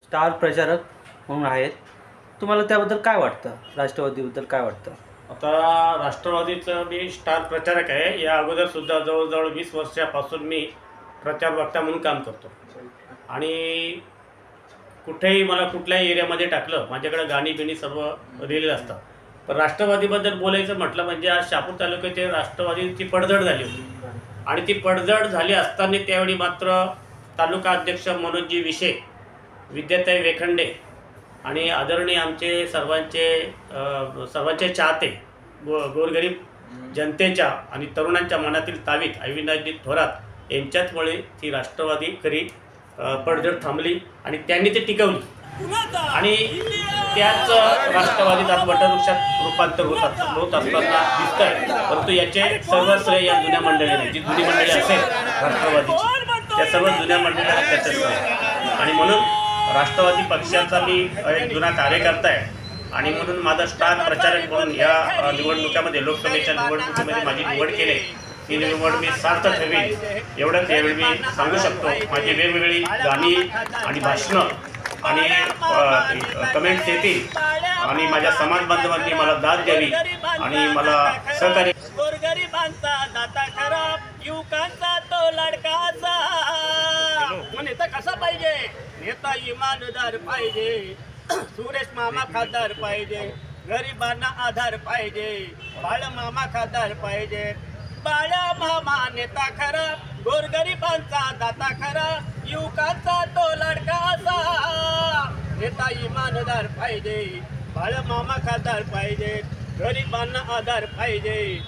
Star प्रचारक म्हणून आहेत. तुम्हाला त्याबद्दल काय वाटतं? राष्ट्रवादीबद्दल काय वाटतं? आता राष्ट्रवादीचं मी स्टार प्रचारक आहे. या अगोदरसुद्धा जवळजवळ 20 वर्षापासून मी प्रचार वक्ता म्हणून काम करतो आणि कुठेही मला कुठल्याही एरियामध्ये टाकलं, माझ्याकडे गाणी बिणी सर्व दिलेलं असतं. पण राष्ट्रवादीबद्दल बोलायचं म्हटलं म्हणजे आज शहापूर तालुक्याचे राष्ट्रवादीची पडझड झाली होती आणि ती पडझड झाली असताना त्यावेळी मात्र तालुका अध्यक्ष मनोजी विशे, विद्याताई वेखंडे आणि आदरणीय आमचे सर्वांचे चाहते गोरगरीब जनतेच्या आणि तरुणांच्या मनातील तावीत अविनाशजी थोरात यांच्याचमुळे ती राष्ट्रवादी खरी पडझड थांबली आणि त्यांनी ते टिकवली आणि त्याच राष्ट्रवादीत आज वटवृक्षात रूपांतर होत असताना दिसत आहे. परंतु याचे सर्व श्रेय या जुन्या मंडळीने, जी जुनी मंडळी असेल राष्ट्रवादीची, त्या सर्व जुन्या मंडळीला त्याचं श्रेय. आणि म्हणून राष्ट्रवादी पक्षाचा मी एक जुना कार्यकर्ता आहे आणि म्हणून माझा स्टार प्रचारक म्हणून या निवडणुकीमध्ये, लोकसभेच्या निवडणुकीमध्ये माझी निवड केली. ही निवड मी सार्थ ठेवीन एवढंच यावेळी मी सांगू शकतो. माझी वेगवेगळी गाणी आणि भाषणं आणि कमेंट्स येतील आणि माझ्या समाज बांधवांनी मला दाद द्यावी आणि मला सहकार्य. गोरगरिबांचा दाता खरा, युवकांचा तो लडकाचा. नेता कसा पाहिजे? नेता इमानदार पाहिजे, सुरेश मामा खासदार पाहिजे, गरिबांना आधार पाहिजे, बाळ मामा खासदार पाहिजे. बाळ मामा नेता खरा, गोरगरिबांचा दाता खरा, युवकांचा तो लडका असा. नेता इमानदार पाहिजे, बाळ मामा खासदार पाहिजे, गरिबांना आधार पाहिजे.